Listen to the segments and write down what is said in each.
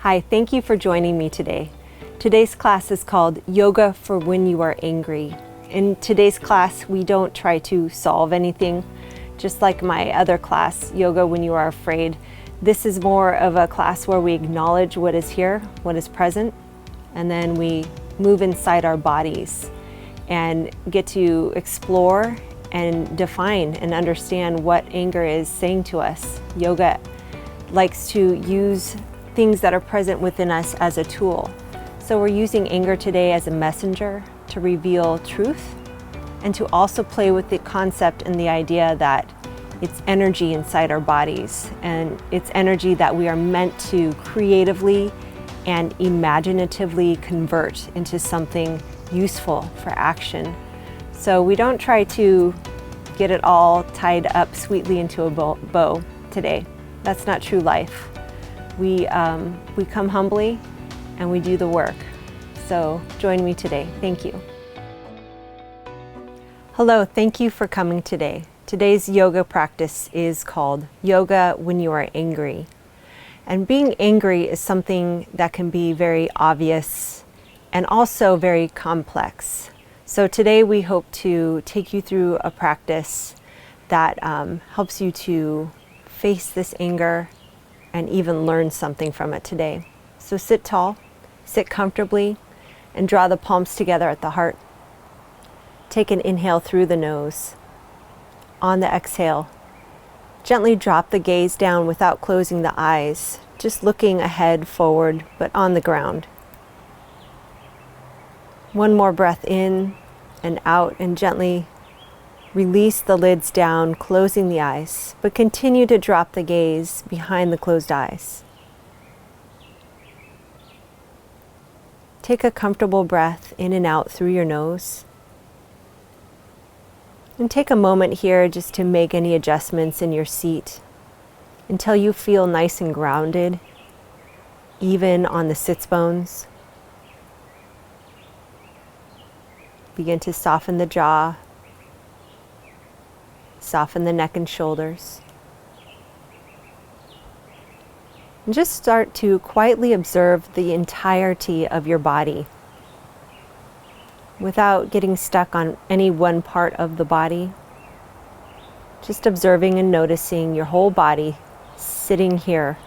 Hi, thank you for joining me today. Today's class is called Yoga for When You Are Angry. In today's class, we don't try to solve anything. Just like my other class, Yoga When You Are Afraid, this is more of a class where we acknowledge what is here, what is present, and then we move inside our bodies and get to explore and define and understand what anger is saying to us. Yoga likes to use things that are present within us as a tool. So we're using anger today as a messenger to reveal truth and to also play with the concept and the idea that it's energy inside our bodies, and it's energy that we are meant to creatively and imaginatively convert into something useful for action. So we don't try to get it all tied up sweetly into a bow today. That's not true life. We come humbly and we do the work. So join me today. Thank you. Hello, thank you for coming today. Today's yoga practice is called Yoga When You Are Angry. And being angry is something that can be very obvious and also very complex. So today we hope to take you through a practice that helps you to face this anger and even learn something from it today. So sit tall, sit comfortably, and draw the palms together at the heart. Take an inhale through the nose. On the exhale, gently drop the gaze down without closing the eyes, just looking ahead, forward, but on the ground. One more breath in and out, and gently release the lids down, closing the eyes, but continue to drop the gaze behind the closed eyes. Take a comfortable breath in and out through your nose. And take a moment here just to make any adjustments in your seat until you feel nice and grounded, even on the sits bones. Begin to soften the jaw. Soften the neck and shoulders. And just start to quietly observe the entirety of your body without getting stuck on any one part of the body. Just observing and noticing your whole body sitting here.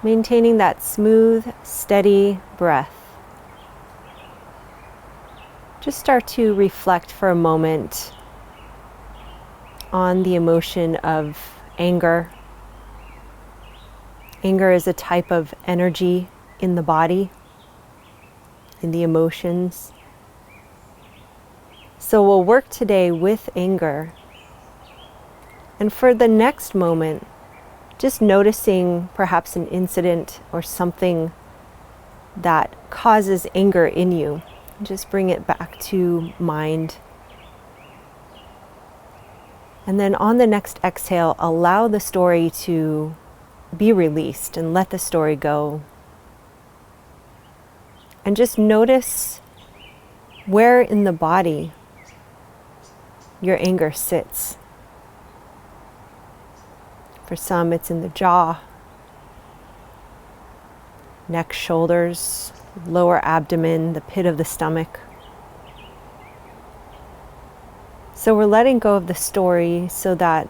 Maintaining that smooth, steady breath. Just start to reflect for a moment on the emotion of anger. Anger is a type of energy in the body, in the emotions. So we'll work today with anger. And for the next moment, just noticing perhaps an incident or something that causes anger in you. Just bring it back to mind. And then on the next exhale, allow the story to be released and let the story go. And just notice where in the body your anger sits. For some, it's in the jaw, neck, shoulders, lower abdomen, the pit of the stomach. So we're letting go of the story so that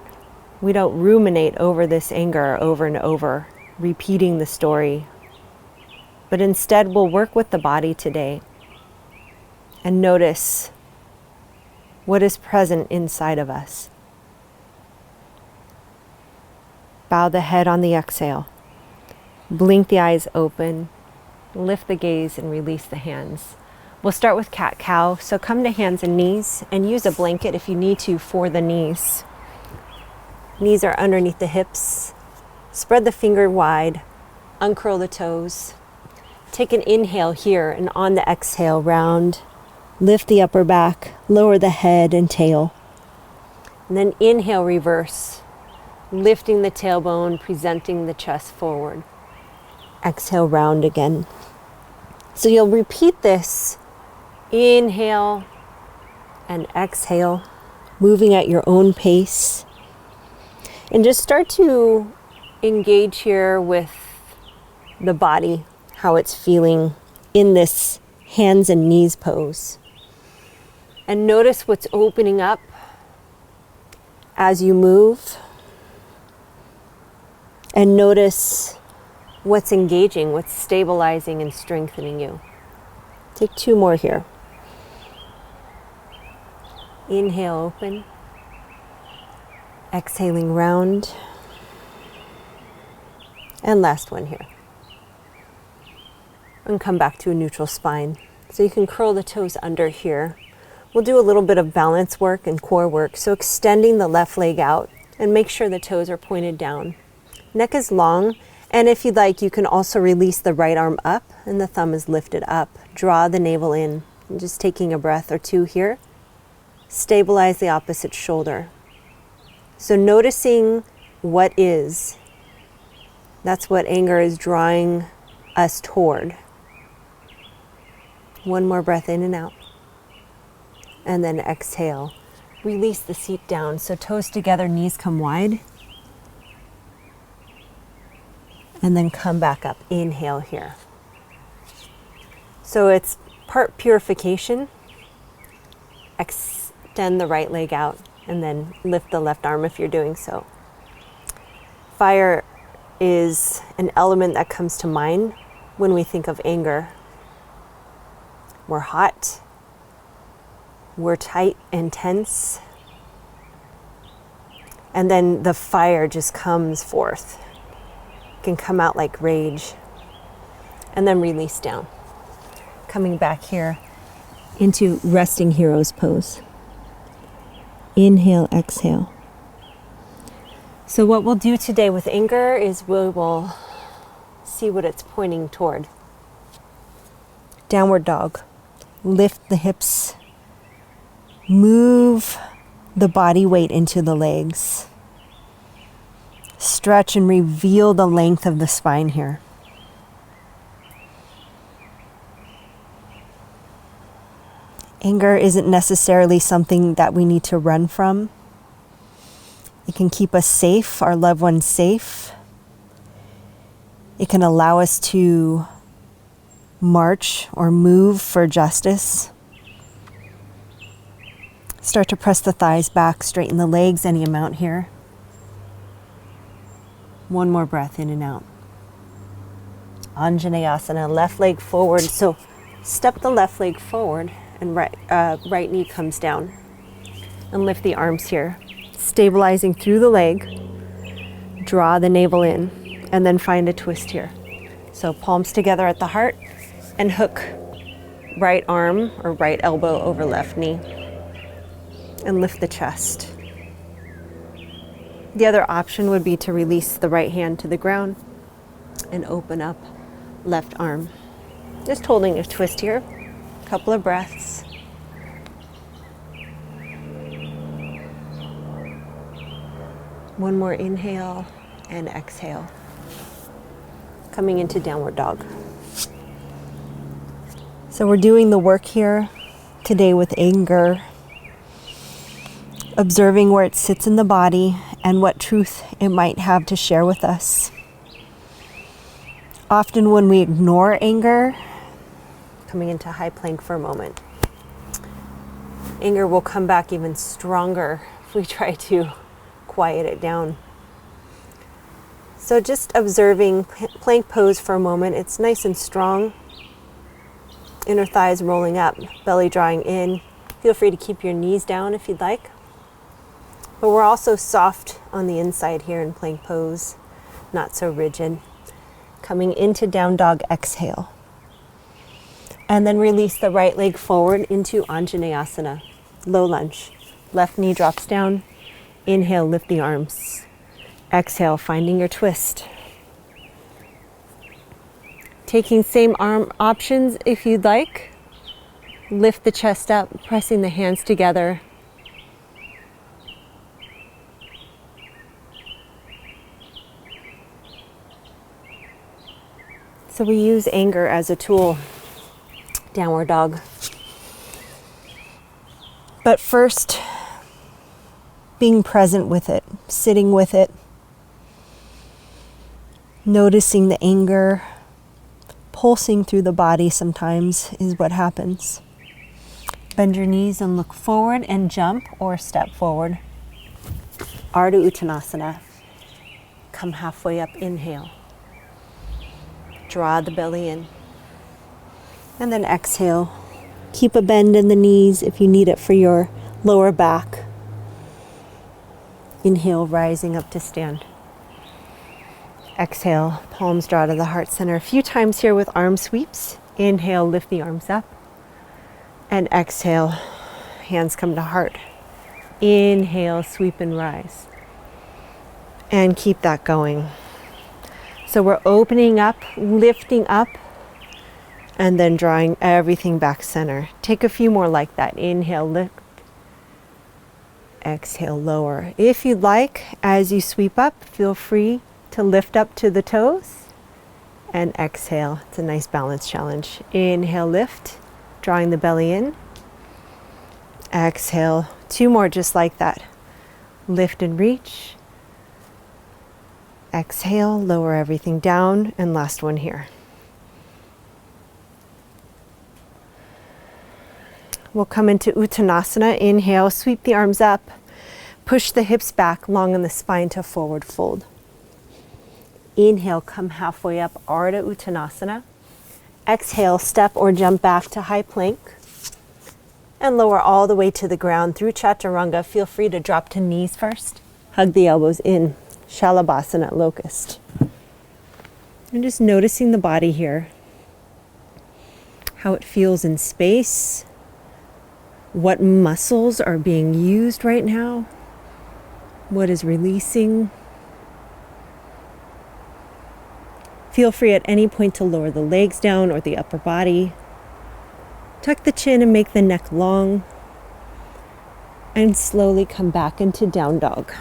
we don't ruminate over this anger over and over, repeating the story. But instead, we'll work with the body today and notice what is present inside of us. Bow the head on the exhale. Blink the eyes open. Lift the gaze and release the hands. We'll start with cat-cow. So come to hands and knees and use a blanket if you need to for the knees. Knees are underneath the hips. Spread the finger wide. Uncurl the toes. Take an inhale here, and on the exhale, round. Lift the upper back. Lower the head and tail. And then inhale, reverse. Lifting the tailbone, presenting the chest forward. Exhale, round again. So you'll repeat this. Inhale and exhale, moving at your own pace. And just start to engage here with the body, how it's feeling in this hands and knees pose. And notice what's opening up as you move. And notice what's engaging, what's stabilizing and strengthening you. Take 2 more here. Inhale, open. Exhaling, round. And last one here. And come back to a neutral spine. So you can curl the toes under here. We'll do a little bit of balance work and core work. So extending the left leg out and make sure the toes are pointed down. Neck is long, and if you'd like, you can also release the right arm up and the thumb is lifted up. Draw the navel in. And just taking a breath or 2 here. Stabilize the opposite shoulder. So noticing what is. That's what anger is drawing us toward. One more breath in and out. And then exhale. Release the seat down. So toes together, knees come wide. And then come back up. Inhale here. So it's part purification. Extend the right leg out and then lift the left arm if you're doing so. Fire is an element that comes to mind when we think of anger. We're hot. We're tight and tense. And then the fire just comes forth. It can come out like rage. And then release down. Coming back here into resting hero's pose. Inhale, exhale. So what we'll do today with anger is we will see what it's pointing toward. Downward dog. Lift the hips. Move the body weight into the legs. Stretch and reveal the length of the spine here. Anger isn't necessarily something that we need to run from. It can keep us safe, our loved ones safe. It can allow us to march or move for justice. Start to press the thighs back, straighten the legs any amount here. One more breath in and out. Anjaneyasana, left leg forward. So step the left leg forward and right knee comes down. And lift the arms here. Stabilizing through the leg. Draw the navel in and then find a twist here. So palms together at the heart and hook right arm or right elbow over left knee. And lift the chest. The other option would be to release the right hand to the ground and open up left arm. Just holding a twist here. A couple of breaths. One more inhale and exhale. Coming into downward dog. So we're doing the work here today with anger. Observing where it sits in the body and what truth it might have to share with us. Often when we ignore anger, coming into high plank for a moment, anger will come back even stronger if we try to quiet it down. So just observing plank pose for a moment. It's nice and strong. Inner thighs rolling up, belly drawing in. Feel free to keep your knees down if you'd like. But we're also soft on the inside here in plank pose, not so rigid. Coming into down dog, exhale. And then release the right leg forward into Anjaneyasana, low lunge. Left knee drops down. Inhale, lift the arms. Exhale, finding your twist. Taking same arm options if you'd like. Lift the chest up, pressing the hands together. So we use anger as a tool, downward dog. But first, being present with it, sitting with it, Noticing the anger pulsing through the body sometimes is what happens. Bend your knees and look forward and jump or step forward. Ardha Uttanasana. Come halfway up, inhale. Draw the belly in. And then exhale. Keep a bend in the knees if you need it for your lower back. Inhale, rising up to stand. Exhale, palms draw to the heart center. A few times here with arm sweeps. Inhale, lift the arms up. And exhale, hands come to heart. Inhale, sweep and rise. And keep that going. So we're opening up, lifting up, and then drawing everything back center. Take a few more like that. Inhale, lift. Exhale, lower. If you'd like, as you sweep up, feel free to lift up to the toes and exhale. It's a nice balance challenge. Inhale, lift, drawing the belly in. Exhale, 2 more just like that. Lift and reach. Exhale, lower everything down, and last one here. We'll come into Uttanasana. Inhale, sweep the arms up, push the hips back, long in the spine to forward fold. Inhale, come halfway up, Ardha Uttanasana. Exhale, step or jump back to high plank. And lower all the way to the ground through Chaturanga. Feel free to drop to knees first. Hug the elbows in, Shalabhasana, locust. And just noticing the body here. How it feels in space. What muscles are being used right now. What is releasing. Feel free at any point to lower the legs down or the upper body. Tuck the chin and make the neck long. And slowly come back into down dog.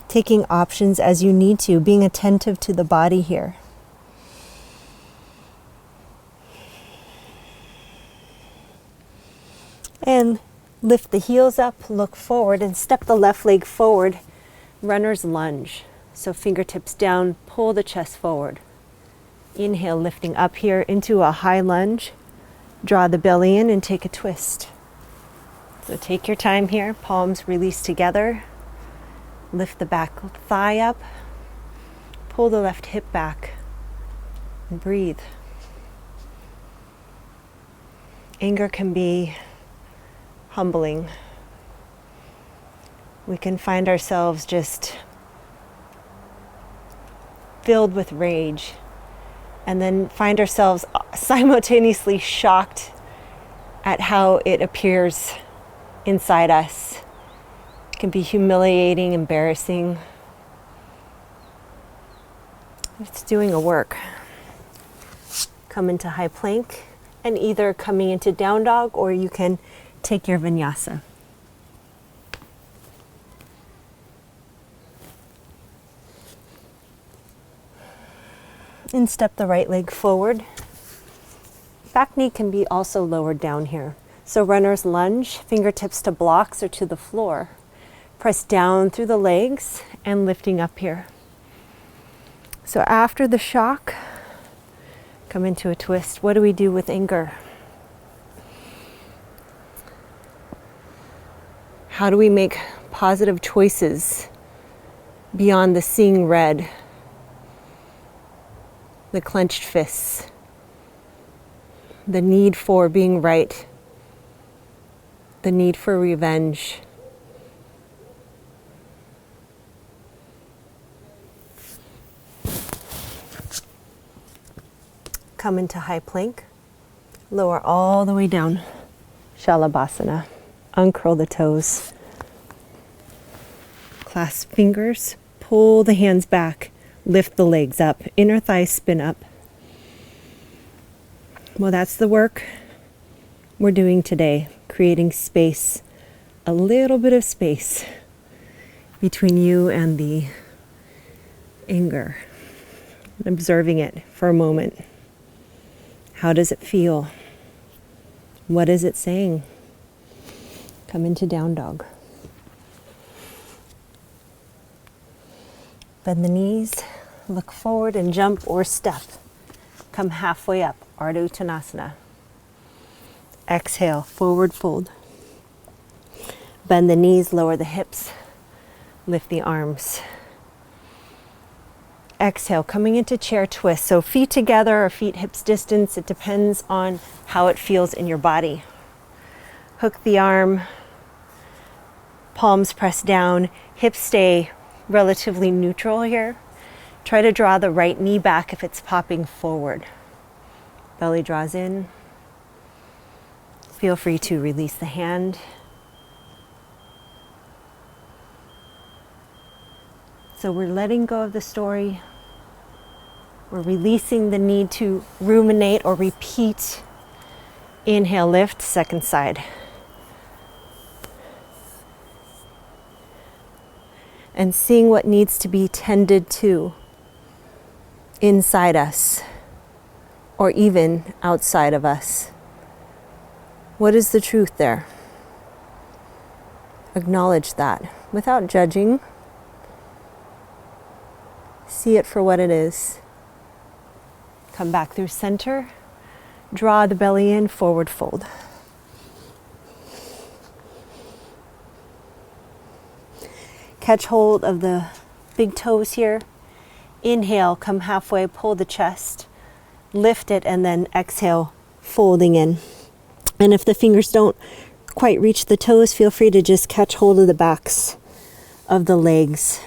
Taking options as you need to, being attentive to the body here. And lift the heels up, look forward, and step the left leg forward. Runner's lunge. So fingertips down, pull the chest forward. Inhale, lifting up here into a high lunge. Draw the belly in and take a twist. So take your time here, palms release together. Lift the back thigh up. Pull the left hip back and breathe. Anger can be humbling. We can find ourselves just filled with rage, and then find ourselves simultaneously shocked at how it appears inside us. It can be humiliating, embarrassing. It's doing a work. Come into high plank, and either coming into down dog, or you can take your vinyasa. And step the right leg forward. Back knee can be also lowered down here. So runner's lunge, fingertips to blocks or to the floor. Press down through the legs and lifting up here. So after the shock, come into a twist. What do we do with anger? How do we make positive choices beyond the seeing red? The clenched fists, the need for being right, the need for revenge. Come into high plank, lower all the way down, Shalabhasana. Uncurl the toes. Clasp fingers, pull the hands back. Lift the legs up, inner thighs spin up. Well, that's the work we're doing today, creating space, a little bit of space between you and the anger, observing it for a moment. How does it feel? What is it saying? Come into down dog. Bend the knees, look forward and jump or step. Come halfway up, Ardha Uttanasana. Exhale, forward fold. Bend the knees, lower the hips, lift the arms. Exhale, coming into chair twist. So feet together or feet hips distance, it depends on how it feels in your body. Hook the arm, palms press down, hips stay relatively neutral here. Try to draw the right knee back if it's popping forward. Belly draws in. Feel free to release the hand. So we're letting go of the story. We're releasing the need to ruminate or repeat. Inhale, lift, second side. And seeing what needs to be tended to inside us or even outside of us. What is the truth there? Acknowledge that without judging. See it for what it is. Come back through center. Draw the belly in, forward fold. Catch hold of the big toes here. Inhale, come halfway, pull the chest, lift it, and then exhale, folding in. And if the fingers don't quite reach the toes, feel free to just catch hold of the backs of the legs.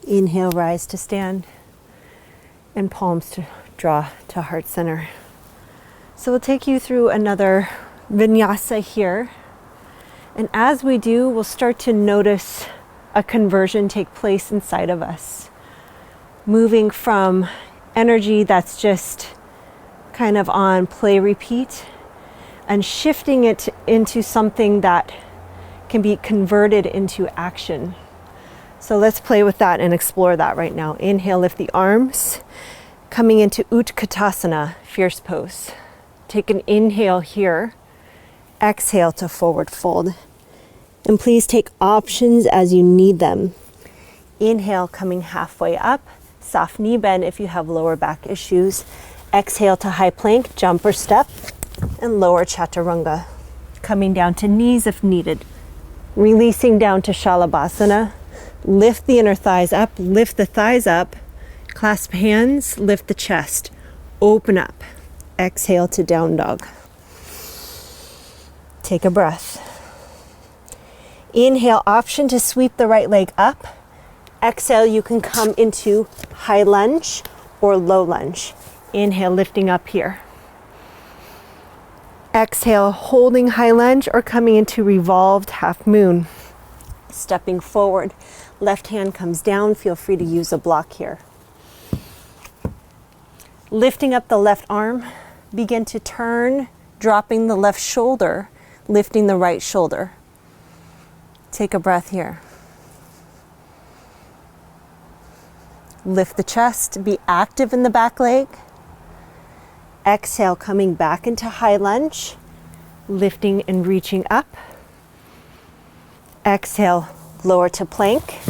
Inhale, rise to stand, and palms to draw to heart center. So we'll take you through another vinyasa here. And as we do, we'll start to notice a conversion take place inside of us. Moving from energy that's just kind of on play repeat and shifting it into something that can be converted into action. So let's play with that and explore that right now. Inhale, lift the arms, coming into Utkatasana, fierce pose. Take an inhale here, exhale to forward fold. And please take options as you need them. Inhale, coming halfway up, soft knee bend if you have lower back issues. Exhale to high plank, jump or step, and lower chaturanga. Coming down to knees if needed. Releasing down to shalabhasana. Lift the inner thighs up, lift the thighs up, clasp hands, lift the chest, open up. Exhale to down dog. Take a breath. Inhale, option to sweep the right leg up. Exhale, you can come into high lunge or low lunge. Inhale, lifting up here. Exhale, holding high lunge or coming into revolved half moon. Stepping forward, left hand comes down. Feel free to use a block here. Lifting up the left arm, begin to turn, dropping the left shoulder, lifting the right shoulder. Take a breath here. Lift the chest, be active in the back leg. Exhale, coming back into high lunge, lifting and reaching up. Exhale, lower to plank,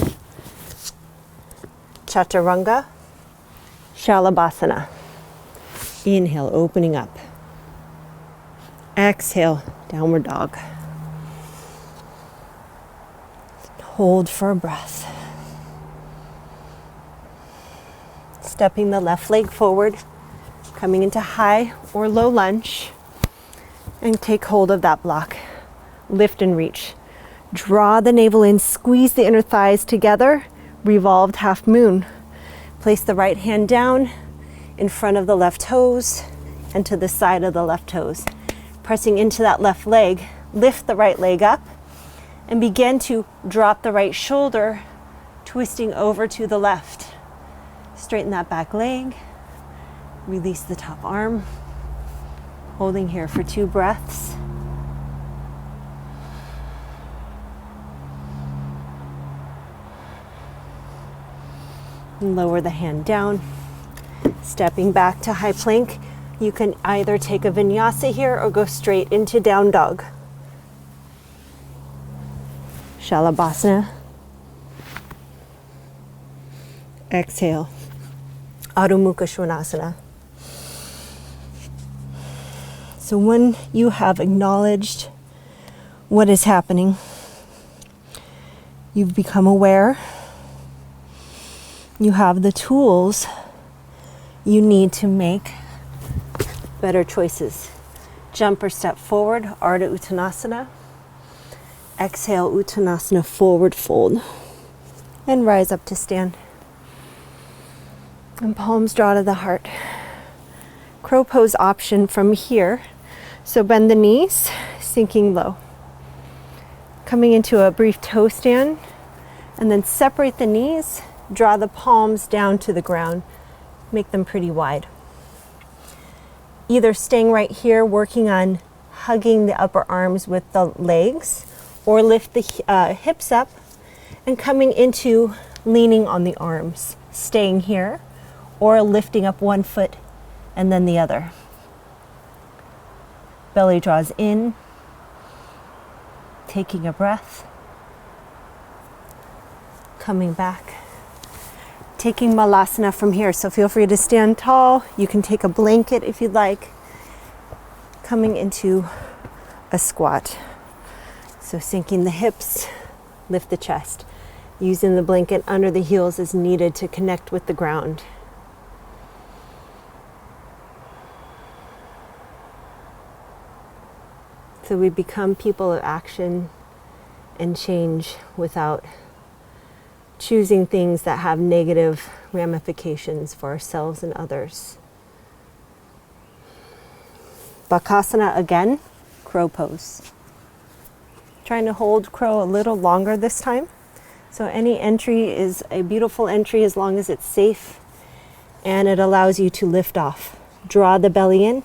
chaturanga, shalabhasana. Inhale, opening up. Exhale, downward dog. Hold for a breath. Stepping the left leg forward, coming into high or low lunge, and take hold of that block. Lift and reach. Draw the navel in, squeeze the inner thighs together, revolved half moon. Place the right hand down in front of the left toes and to the side of the left toes. Pressing into that left leg, lift the right leg up and begin to drop the right shoulder, twisting over to the left. Straighten that back leg, release the top arm, holding here for 2 breaths. Lower the hand down, stepping back to high plank. You can either take a vinyasa here or go straight into down dog. Shalabhasana. Exhale, Adho Mukha Svanasana. So when you have acknowledged what is happening, you've become aware, you have the tools you need to make better choices. Jump or step forward, Ardha Uttanasana. Exhale, Uttanasana, forward fold. And rise up to stand. And palms draw to the heart. Crow pose option from here. So bend the knees, sinking low. Coming into a brief toe stand, and then separate the knees, draw the palms down to the ground, make them pretty wide. Either staying right here, working on hugging the upper arms with the legs, or lift the hips up and coming into leaning on the arms, staying here, or lifting up one foot and then the other. Belly draws in, taking a breath, coming back, taking Malasana from here. So feel free to stand tall. You can take a blanket if you'd like. Coming into a squat. So sinking the hips, lift the chest. Using the blanket under the heels as needed to connect with the ground. So we become people of action and change without choosing things that have negative ramifications for ourselves and others. Bakasana again, crow pose. Trying to hold crow a little longer this time. So any entry is a beautiful entry as long as it's safe and it allows you to lift off. Draw the belly in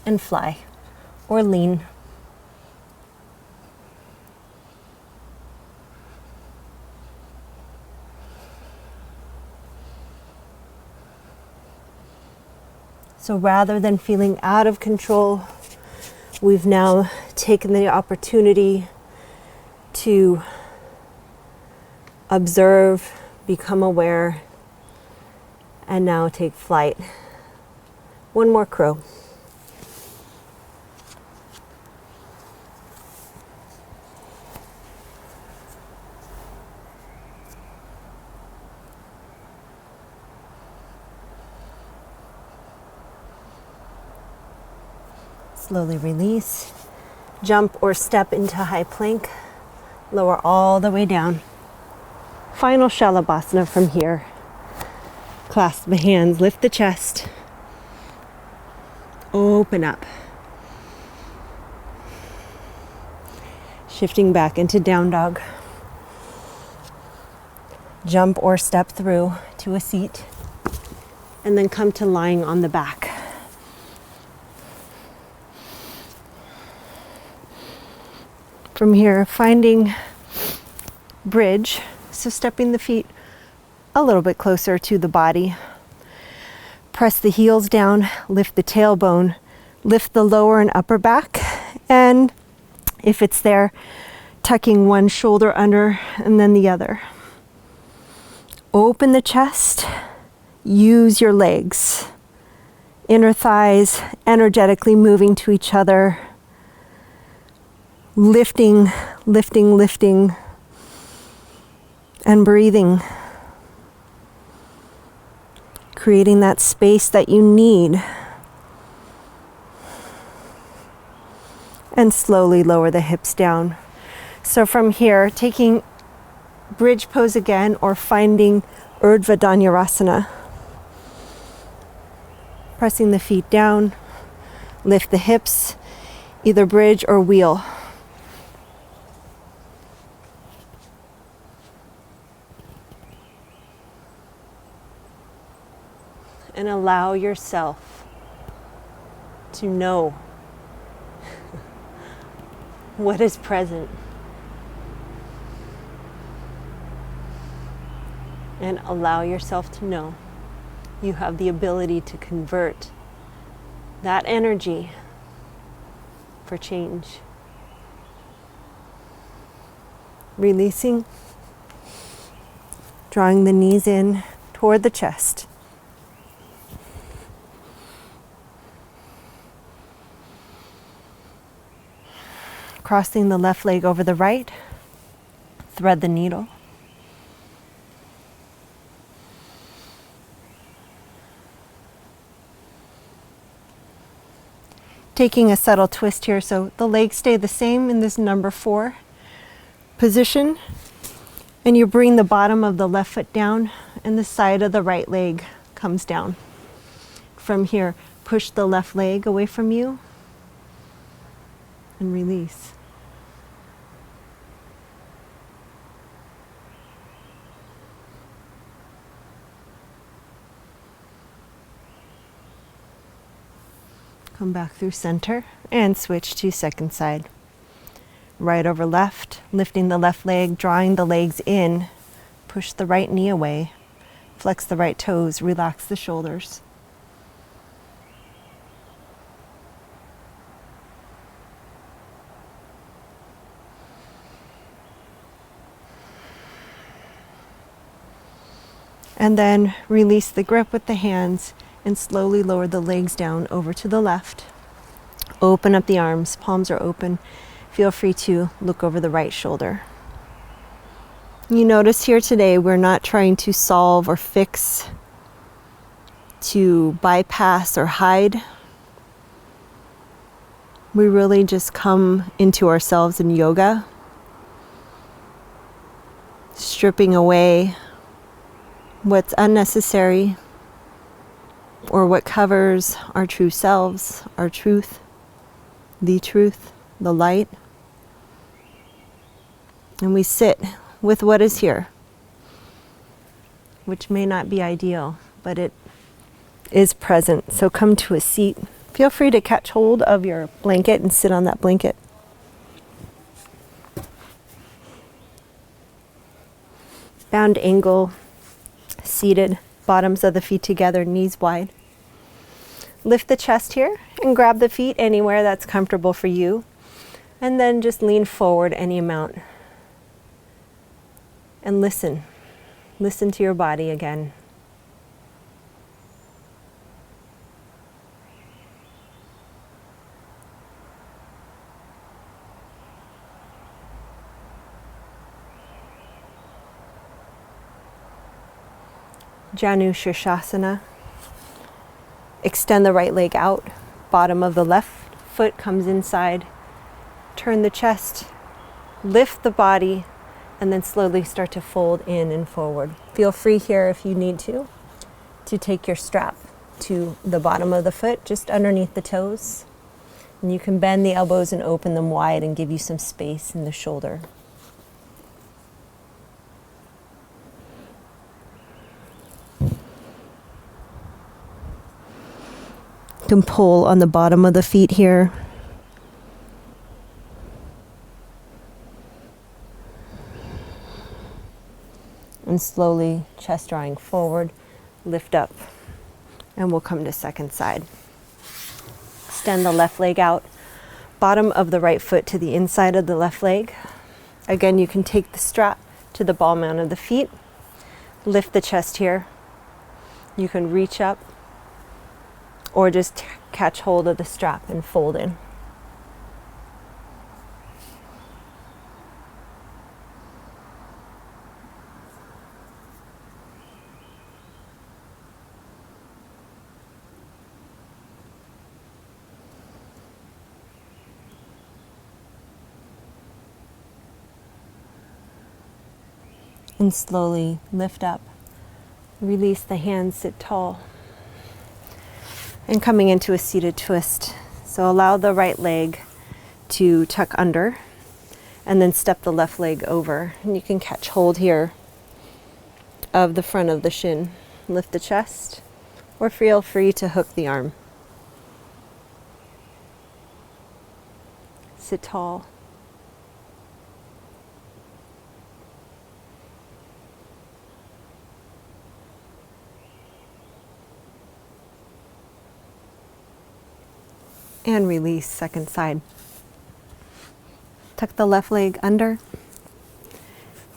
and fly or lean. So rather than feeling out of control, we've now taken the opportunity to observe, become aware, and now take flight. One more crow. Slowly release. Jump or step into high plank. Lower all the way down. Final Shalabhasana from here. Clasp the hands, lift the chest. Open up. Shifting back into down dog. Jump or step through to a seat. And then come to lying on the back. From here, finding bridge, so stepping the feet a little bit closer to the body. Press the heels down, lift the tailbone, lift the lower and upper back, and if it's there, tucking one shoulder under and then the other. Open the chest, use your legs, inner thighs energetically moving to each other. Lifting, lifting, lifting, and breathing. Creating that space that you need. And slowly lower the hips down. So from here, taking bridge pose again or finding Urdhva Dhanurasana. Pressing the feet down, lift the hips, either bridge or wheel. And allow yourself to know what is present. And allow yourself to know you have the ability to convert that energy for change. Releasing, drawing the knees in toward the chest. Crossing the left leg over the right, thread the needle. Taking a subtle twist here so the legs stay the same in this number 4 position, and you bring the bottom of the left foot down and the side of the right leg comes down. From here, push the left leg away from you and release. Come back through center and switch to second side. Right over left, lifting the left leg, drawing the legs in, push the right knee away, flex the right toes, relax the shoulders. And then release the grip with the hands and slowly lower the legs down over to the left. Open up the arms, palms are open. Feel free to look over the right shoulder. You notice here today we're not trying to solve or fix, to bypass or hide. We really just come into ourselves in yoga, stripping away what's unnecessary or what covers our true selves, our truth, the light. And we sit with what is here, which may not be ideal, but it is present. So come to a seat. Feel free to catch hold of your blanket and sit on that blanket. Bound angle, seated, bottoms of the feet together, knees wide. Lift the chest here and grab the feet anywhere that's comfortable for you. And then just lean forward any amount. And listen. Listen to your body again. Janu Shirshasana. Extend the right leg out. Bottom of the left foot comes inside. Turn the chest. Lift the body. And then slowly start to fold in and forward. Feel free here if you need to take your strap to the bottom of the foot, just underneath the toes. And you can bend the elbows and open them wide and give you some space in the shoulder. You can pull on the bottom of the feet here. And slowly, chest drawing forward, lift up, and we'll come to second side. Extend the left leg out, bottom of the right foot to the inside of the left leg. Again, you can take the strap to the ball mount of the feet, lift the chest here. You can reach up, or just catch hold of the strap and fold in. And slowly lift up, release the hands, sit tall. And coming into a seated twist. So allow the right leg to tuck under and then step the left leg over. And you can catch hold here of the front of the shin. Lift the chest or feel free to hook the arm. Sit tall. And release, second side. Tuck the left leg under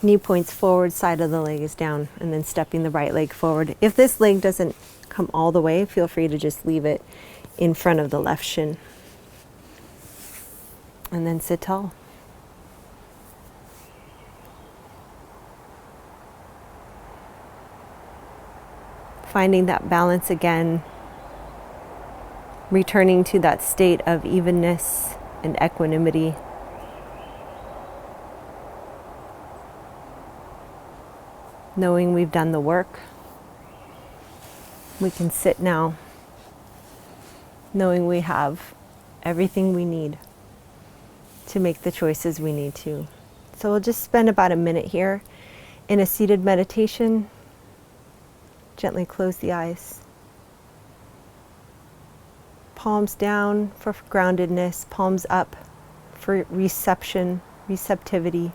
Knee points forward, side of the leg is down, and then stepping the right leg forward. If this leg doesn't come all the way, feel free to just leave it in front of the left shin. And then sit tall. Finding that balance again, returning to that state of evenness and equanimity. Knowing we've done the work, we can sit now, knowing we have everything we need to make the choices we need to. So we'll just spend about a minute here in a seated meditation. Gently close the eyes. Palms down for groundedness, palms up for receptivity.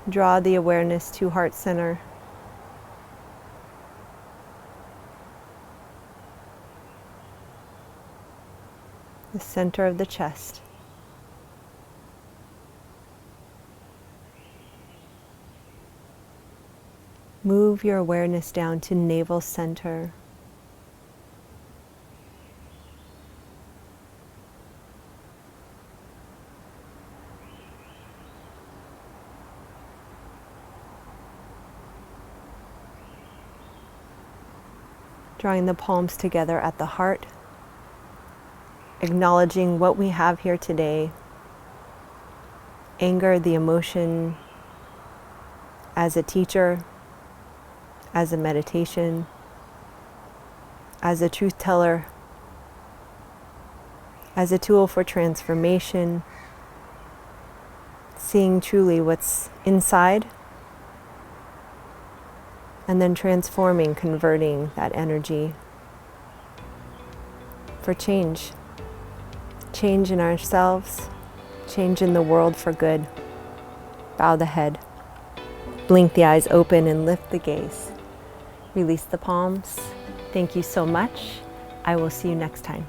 Draw the awareness to heart center. The center of the chest. Move your awareness down to navel center. Drawing the palms together at the heart, acknowledging what we have here today. Anger, the emotion, as a teacher, as a meditation, as a truth teller, as a tool for transformation, seeing truly what's inside, and then transforming, converting that energy for change. Change in ourselves, change in the world for good. Bow the head, blink the eyes open and lift the gaze. Release the palms. Thank you so much. I will see you next time.